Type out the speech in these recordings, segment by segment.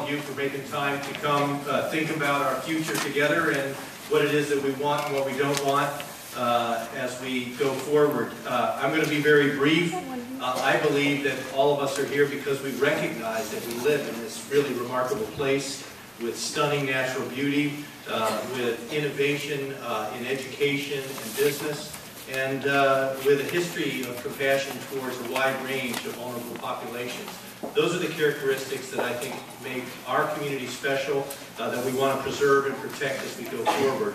of you for making time to come think about our future together and what it is that we want and what we don't want as we go forward. I'm going to be very brief. I believe that all of us are here because we recognize that we live in this really remarkable place with stunning natural beauty, with innovation in education and business, and with a history of compassion towards a wide range of vulnerable populations. Those are the characteristics that I think make our community special, that we want to preserve and protect as we go forward.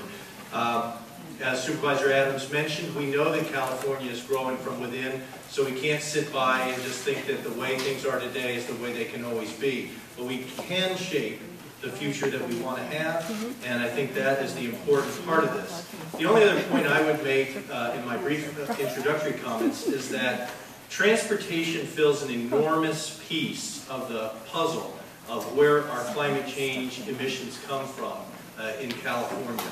As Supervisor Adams mentioned, we know that California is growing from within, so we can't sit by and just think that the way things are today is the way they can always be. But we can shape the future that we want to have, and I think that is the important part of this. The only other point I would make in my brief introductory comments is that transportation fills an enormous piece of the puzzle of where our climate change emissions come from in California.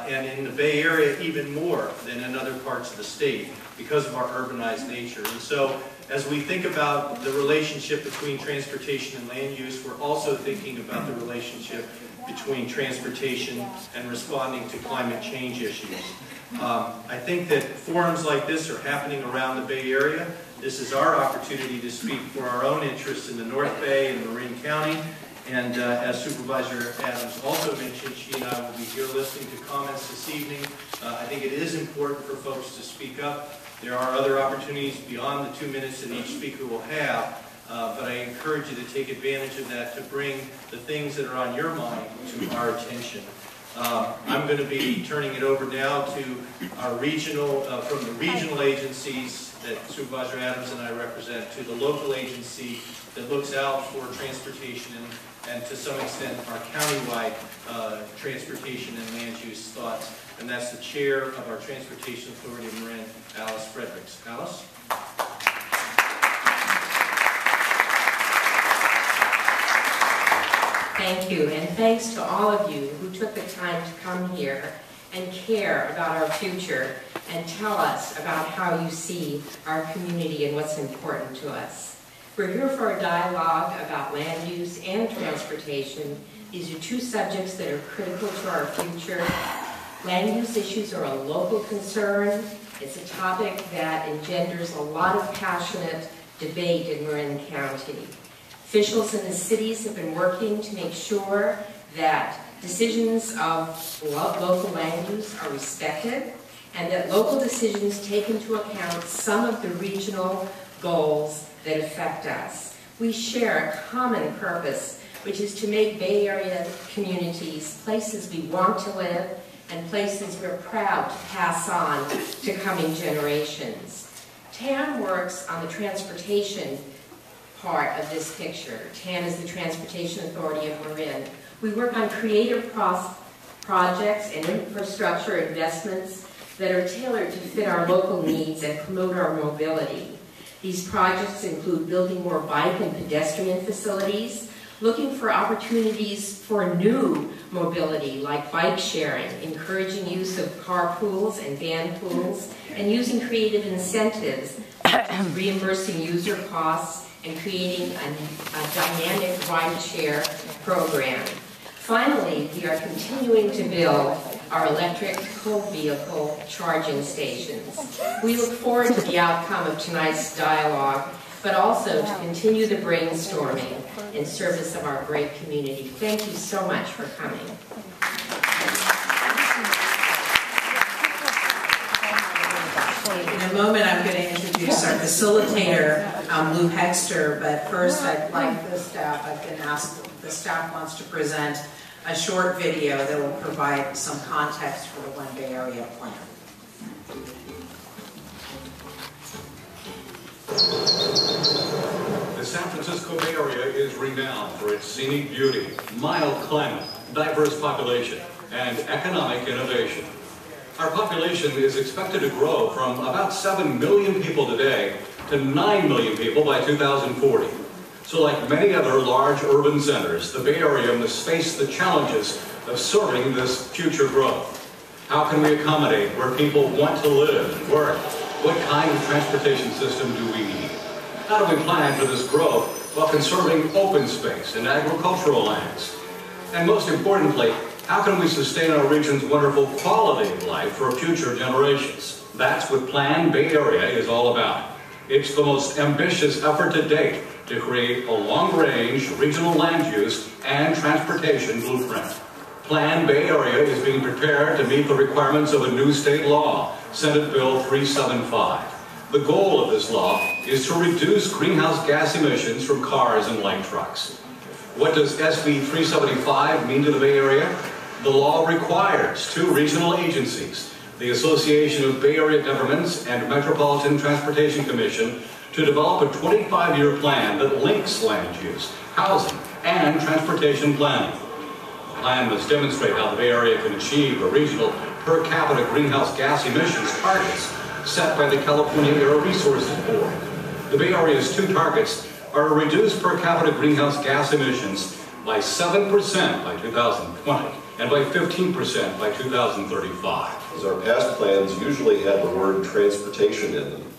And in the Bay Area even more than in other parts of the state because of our urbanized nature. And so as we think about the relationship between transportation and land use, we're also thinking about the relationship between transportation and responding to climate change issues. I think that forums like this are happening around the Bay Area. This is our opportunity to speak for our own interests in the North Bay and Marin County. And as Supervisor Adams also mentioned, she and I will be here listening to comments this evening. I think it is important for folks to speak up. There are other opportunities beyond the 2 minutes that each speaker will have, but I encourage you to take advantage of that to bring the things that are on your mind to our attention. I'm going to be turning it over now to our regional, from the regional agencies that Supervisor Adams and I represent, to the local agency that looks out for transportation and to some extent our countywide transportation and land use thoughts. And that's the chair of our Transportation Authority of Marin, Alice Fredericks. Alice? Thank you, and thanks to all of you who took the time to come here and care about our future and tell us about how you see our community and what's important to us. We're here for a dialogue about land use and transportation. These are two subjects that are critical to our future. Land use issues are a local concern. It's a topic that engenders a lot of passionate debate in Marin County. Officials in the cities have been working to make sure that decisions of local land use are respected and that local decisions take into account some of the regional goals that affect us. We share a common purpose, which is to make Bay Area communities places we want to live and places we're proud to pass on to coming generations. TAN works on the transportation part of this picture. TAN is the Transportation Authority of Marin. We work on creative projects and infrastructure investments that are tailored to fit our local needs and promote our mobility. These projects include building more bike and pedestrian facilities, looking for opportunities for new mobility like bike sharing, encouraging use of carpools and van pools, and using creative incentives, reimbursing user costs, and creating a dynamic ride-share program. Finally, we are continuing to build our electric vehicle charging stations. We look forward to the outcome of tonight's dialogue, but also to continue the brainstorming in service of our great community. Thank you so much for coming. In a moment, I'm going to introduce our facilitator, Lou Hexter, but first I'd like the staff, I've been asked, the staff wants to present a short video that will provide some context for the One Bay Area plan. The San Francisco Bay Area is renowned for its scenic beauty, mild climate, diverse population, and economic innovation. Our population is expected to grow from about 7 million people today to 9 million people by 2040. So like many other large urban centers, the Bay Area must face the challenges of serving this future growth. How can we accommodate where people want to live and work? What kind of transportation system do we need? How do we plan for this growth while conserving open space and agricultural lands? And most importantly, how can we sustain our region's wonderful quality of life for future generations? That's what Plan Bay Area is all about. It's the most ambitious effort to date to create a long-range regional land use and transportation blueprint. Plan Bay Area is being prepared to meet the requirements of a new state law, Senate Bill 375. The goal of this law is to reduce greenhouse gas emissions from cars and light trucks. What does SB 375 mean to the Bay Area? The law requires two regional agencies, the Association of Bay Area Governments and Metropolitan Transportation Commission, to develop a 25-year plan that links land use, housing, and transportation planning. The plan must demonstrate how the Bay Area can achieve the regional per capita greenhouse gas emissions targets set by the California Air Resources Board. The Bay Area's two targets are to reduce per capita greenhouse gas emissions by 7% by 2020 and by 15% by 2035. Because our past plans usually had the word transportation in them.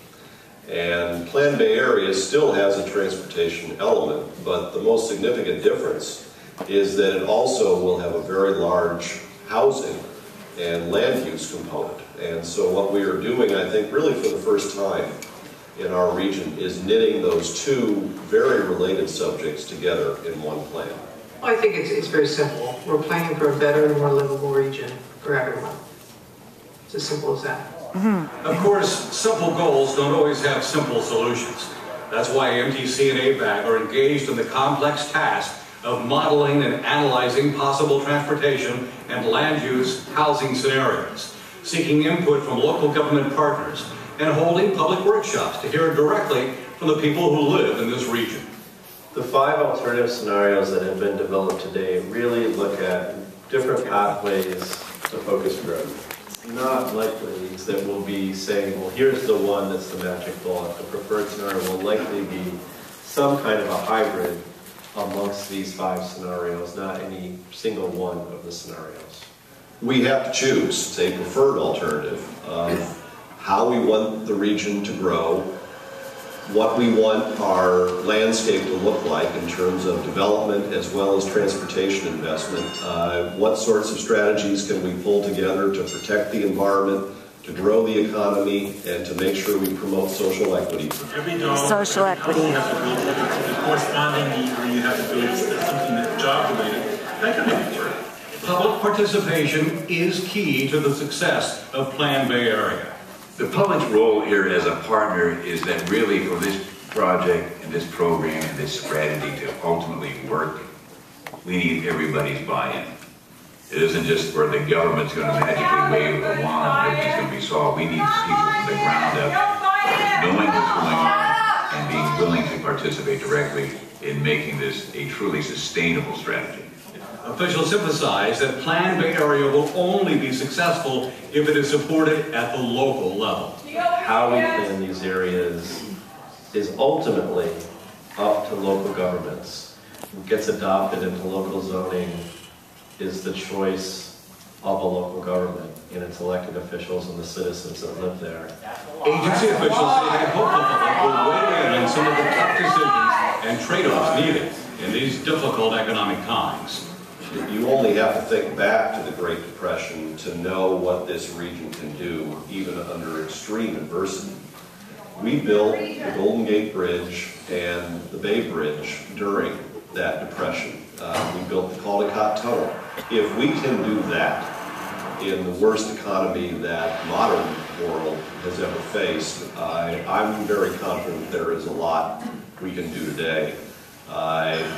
And Plan Bay Area still has a transportation element, but the most significant difference is that it also will have a very large housing and land use component. And so what we are doing, I think, really for the first time in our region is knitting those two very related subjects together in one plan. Well, I think it's very simple. We're planning for a better and more livable region for everyone. It's as simple as that. Of course, simple goals don't always have simple solutions. That's why MTC and ABAG are engaged in the complex task of modeling and analyzing possible transportation and land use housing scenarios, seeking input from local government partners, and holding public workshops to hear directly from the people who live in this region. The 5 alternative scenarios that have been developed today really look at different pathways to focused growth. Not likely that we'll be saying, well, here's the one that's the magic bullet. The preferred scenario will likely be some kind of a hybrid amongst these 5 scenarios, not any single one of the scenarios. We have to choose a preferred alternative of how we want the region to grow, what we want our landscape to look like in terms of development as well as transportation investment, what sorts of strategies can we pull together to protect the environment, to grow the economy, and to make sure we promote social equity. Social equity. You have to build a corresponding need, or you have to build something that's job related. That can make it work. Public participation is key to the success of Plan Bay Area. The public's role here as a partner is that really for this project and this program and this strategy to ultimately work, we need everybody's buy-in. It isn't just where the government's going to magically wave a wand and everything's going to be solved. We need people from the ground up knowing what's going on and being willing to participate directly in making this a truly sustainable strategy. Officials emphasize that Plan Bay Area will only be successful if it is supported at the local level. How we plan these areas is ultimately up to local governments. What gets adopted into local zoning is the choice of a local government and its elected officials and the citizens that live there. Agency officials say they hope the public will weigh in on some of the tough decisions and trade-offs needed in these difficult economic times. You only have to think back to the Great Depression to know what this region can do, even under extreme adversity. We built the Golden Gate Bridge and the Bay Bridge during that depression. We built the Caldecott Tunnel. If we can do that in the worst economy that modern world has ever faced, I'm very confident there is a lot we can do today.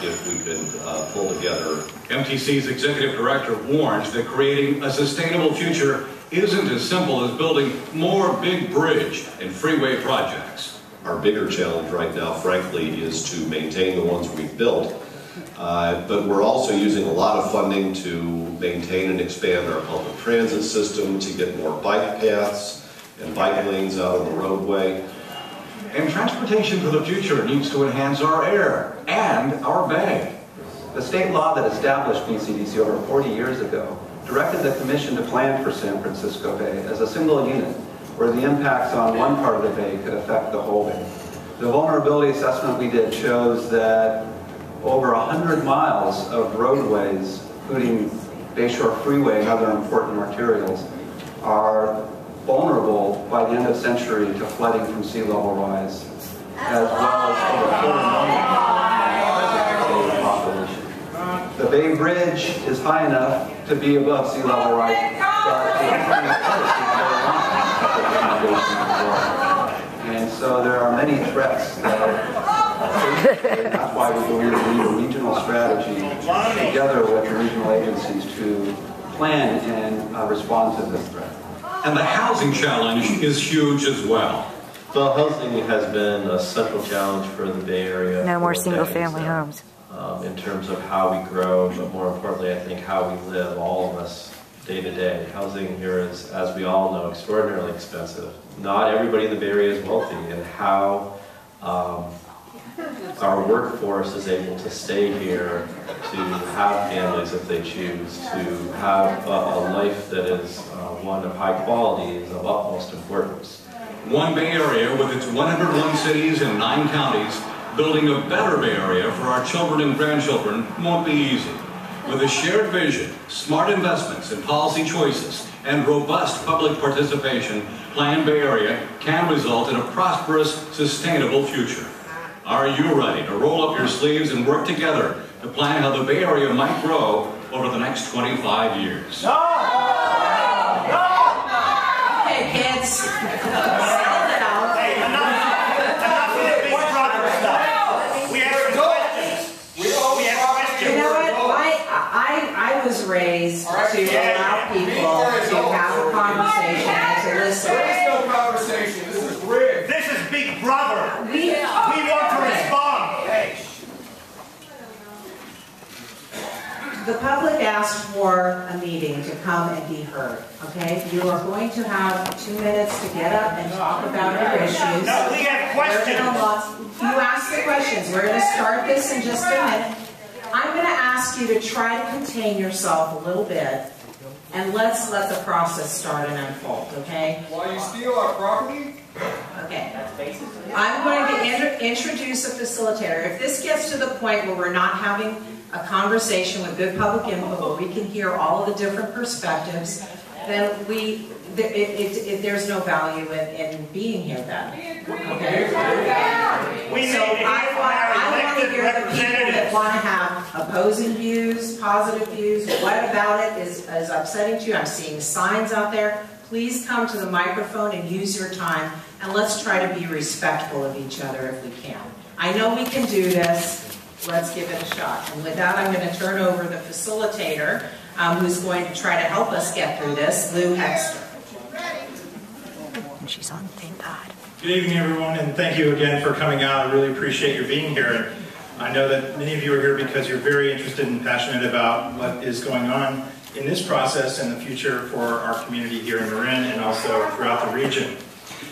If we could pull together. MTC's executive director warns that creating a sustainable future isn't as simple as building more big bridge and freeway projects. Our bigger challenge right now, frankly, is to maintain the ones we've built. But we're also using a lot of funding to maintain and expand our public transit system, to get more bike paths and bike lanes out on the roadway. And transportation for the future needs to enhance our air and our bay. The state law that established BCDC over 40 years ago directed the Commission to plan for San Francisco Bay as a single unit where the impacts on one part of the bay could affect the whole bay. The vulnerability assessment we did shows that over 100 miles of roadways, including Bayshore Freeway and other important arterials, are vulnerable by the end of the century to flooding from sea level rise, as well as over 4 million population. The Bay Bridge is high enough to be above sea level rise, and so there are many threats that's why we believe we need a regional strategy together with the regional agencies to plan and respond to this threat. And the housing challenge is huge as well. Well, housing has been a central challenge for the Bay Area. No more single-family homes. In terms of how we grow, but more importantly, I think how we live, all of us, day to day. Housing here is, as we all know, extraordinarily expensive. Not everybody in the Bay Area is wealthy, and how our workforce is able to stay here, to have families if they choose, to have a life that is one of high quality is of utmost importance. One Bay Area with its 101 cities and 9 counties, building a better Bay Area for our children and grandchildren won't be easy. With a shared vision, smart investments and policy choices, and robust public participation, Plan Bay Area can result in a prosperous, sustainable future. Are you ready to roll up your sleeves and work together to plan how the Bay Area might grow over the next 25 years? Okay, kids. Settle down. Hey, enough of the big brother stuff. We have some questions. We have questions. You know what? I was raised to allow people to have a conversation and to listen. There is no conversation. This is rigged. This is Big Brother. We want to respond. Hey. The public asked for a meeting to come and be heard, okay? You are going to have 2 minutes to get up and talk about your issues. No, we have questions. You ask the questions. We're going to start this in just a minute. I'm going to ask you to try to contain yourself a little bit, and let's let the process start and unfold, okay? While you steal our property? Okay. I'm going to introduce a facilitator. If this gets to the point where we're not having a conversation with good public input, where we can hear all of the different perspectives, then there's no value in being here then. Okay? So I want to hear the people that want to have opposing views, positive views. What about it is upsetting to you? I'm seeing signs out there. Please come to the microphone and use your time, and let's try to be respectful of each other if we can. I know we can do this. Let's give it a shot. And with that, I'm going to turn over the facilitator who's going to try to help us get through this, Lou Hexter. And she's on, thank God. Good evening, everyone, and thank you again for coming out. I really appreciate your being here. And I know that many of you are here because you're very interested and passionate about what is going on in this process and the future for our community here in Marin and also throughout the region.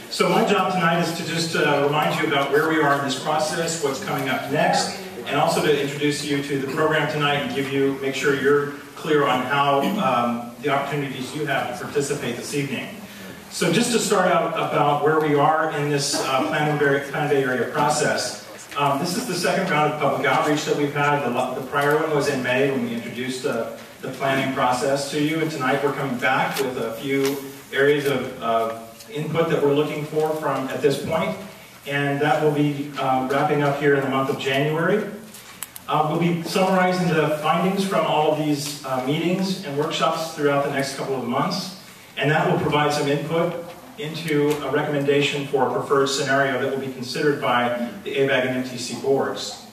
So my job tonight is to just remind you about where we are in this process, what's coming up next, and also to introduce you to the program tonight and make sure you're clear on how the opportunities you have to participate this evening. So just to start out about where we are in this Plan Bay Area process, this is the second round of public outreach that we've had. The prior one was in May when we introduced the planning process to you, and tonight we're coming back with a few areas of input that we're looking for from at this point, and that will be wrapping up here in the month of January. We'll be summarizing the findings from all of these meetings and workshops throughout the next couple of months, and that will provide some input into a recommendation for a preferred scenario that will be considered by the ABAG and MTC boards.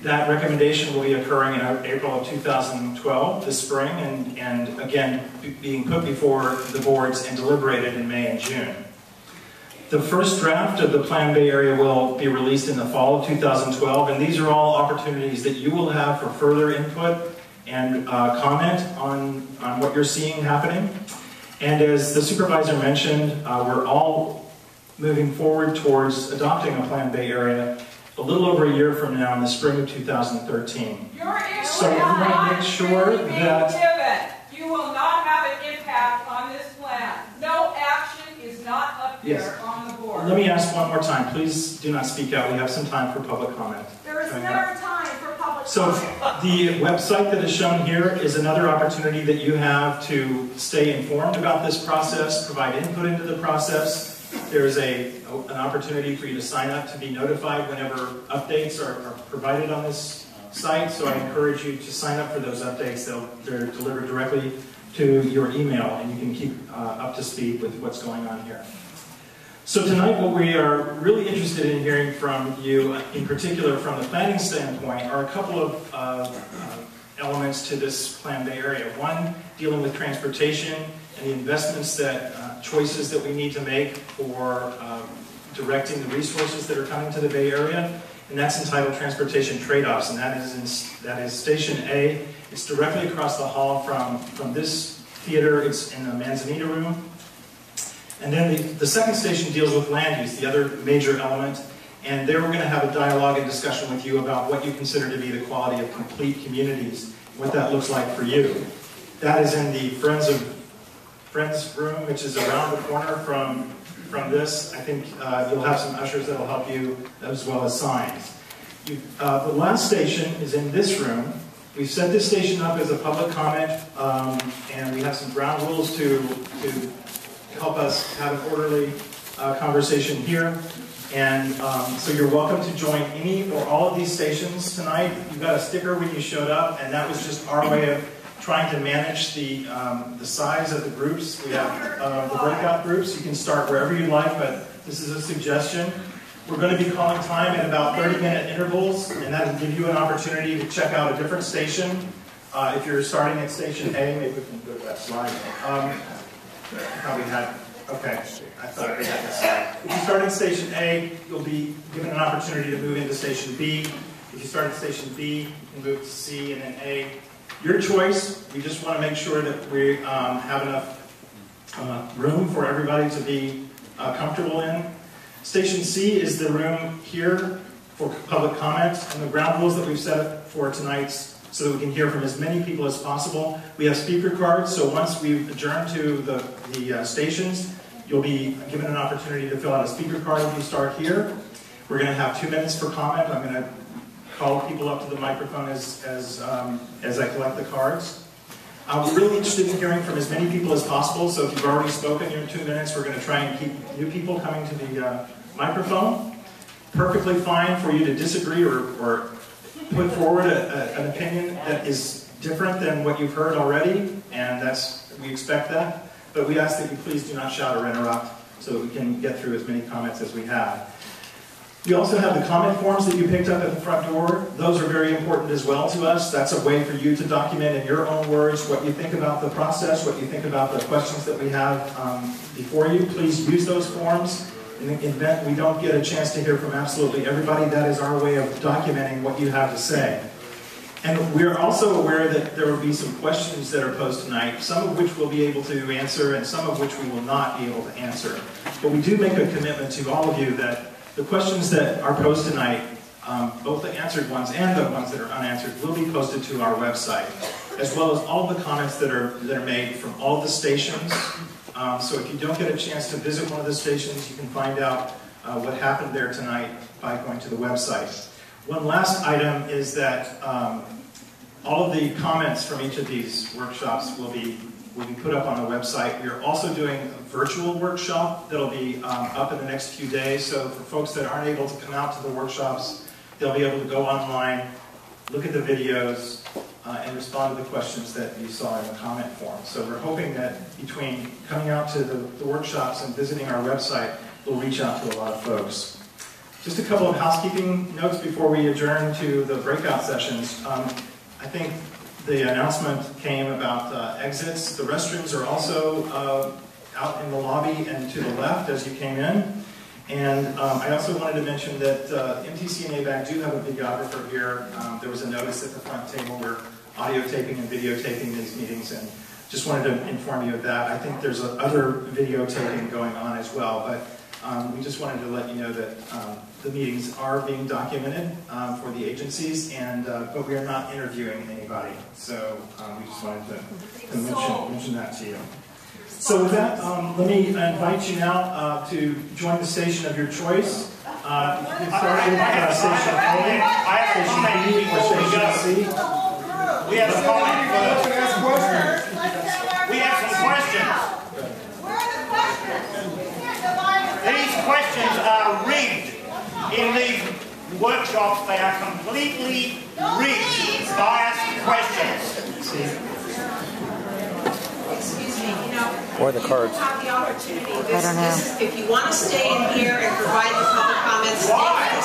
That recommendation will be occurring in April of 2012, this spring, and again being put before the boards and deliberated in May and June. The first draft of the Plan Bay Area will be released in the fall of 2012, and these are all opportunities that you will have for further input and comment on what you're seeing happening. And as the supervisor mentioned, we're all moving forward towards adopting a Plan Bay Area a little over a year from now in the spring of 2013. So we want to make sure that you will not have an impact on this plan. No action is not up there on the board. let me ask one more time. Please do not speak out. We have some time for public comment. There is never time for public So comment. the website that is shown here is another opportunity that you have to stay informed about this process, provide input into the process. There is an opportunity for you to sign up to be notified whenever updates are provided on this site. So I encourage you to sign up for those updates. They're delivered directly to your email, and you can keep up to speed with what's going on here. So tonight what we are really interested in hearing from you, in particular from the planning standpoint, are a couple of elements to this Plan Bay area. One, dealing with transportation and the investments choices that we need to make for directing the resources that are coming to the Bay Area. And that's entitled Transportation Trade-Offs, and that is Station A. It's directly across the hall from this theater. It's in the Manzanita room. And then the second station deals with land use, the other major element. And there we're going to have a dialogue and discussion with you about what you consider to be the quality of complete communities, what that looks like for you. That is in the Friends room, which is around the corner from this. I think you'll have some ushers that will help you, as well as signs. The last station is in this room. We've set this station up as a public comment, and we have some ground rules to help us have an orderly conversation here. And so you're welcome to join any or all of these stations tonight. You got a sticker when you showed up, and that was just our way of trying to manage the size of the groups. We have the breakout groups. You can start wherever you like, but this is a suggestion. We're going to be calling time at about 30-minute intervals, and that will give you an opportunity to check out a different station. If you're starting at Station A, maybe we can go to that slide. Probably had, okay, I thought we had this slide. If you start at Station A, you'll be given an opportunity to move into Station B. If you start at Station B, you can move to C and then A. Your choice. We just want to make sure that we have enough room for everybody to be comfortable in. Station C is the room here for public comment, and the ground rules that we've set up for tonight so that we can hear from as many people as possible. We have speaker cards, so once we've adjourned to the stations, you'll be given an opportunity to fill out a speaker card if you start here. We're going to have 2 minutes for comment. I'm going to call people up to the microphone as I collect the cards. We're really interested in hearing from as many people as possible, so if you've already spoken your 2 minutes, we're going to try and keep new people coming to the microphone. Perfectly fine for you to disagree or put forward an opinion that is different than what you've heard already, and we expect that. But we ask that you please do not shout or interrupt so that we can get through as many comments as we have. We also have the comment forms that you picked up at the front door. Those are very important as well to us. That's a way for you to document in your own words what you think about the process, what you think about the questions that we have before you. Please use those forms. In the event we don't get a chance to hear from absolutely everybody, that is our way of documenting what you have to say. And we're also aware that there will be some questions that are posed tonight, some of which we'll be able to answer and some of which we will not be able to answer. But we do make a commitment to all of you that the questions that are posed tonight, both the answered ones and the ones that are unanswered, will be posted to our website, as well as all the comments that are made from all of the stations. So if you don't get a chance to visit one of the stations, you can find out what happened there tonight by going to the website. One last item is that all of the comments from each of these workshops will be put up on the website. We are also doing a virtual workshop that'll be up in the next few days. So for folks that aren't able to come out to the workshops, they'll be able to go online, look at the videos, and respond to the questions that you saw in the comment form. So we're hoping that between coming out to the workshops and visiting our website, we'll reach out to a lot of folks. Just a couple of housekeeping notes before we adjourn to the breakout sessions. I think the announcement came about exits. The restrooms are also out in the lobby and to the left as you came in. And I also wanted to mention that MTC and ABAC do have a videographer here. There was a notice at the front table. We're audio taping and videotaping these meetings, and just wanted to inform you of that. I think there's other videotaping going on as well, but we just wanted to let you know that the meetings are being documented for the agencies, and but we are not interviewing anybody. So we just wanted to mention that to you. So with that, let me invite you now to join the station of your choice. You can start with station A, station B, or station C. We have some questions. Where are the questions? These questions are rigged. In these workshops, they are completely rigged, biased questions. Excuse me, you know. Or the cards. You have the opportunity. I don't know. If you want to stay in here and provide the public comments. Why?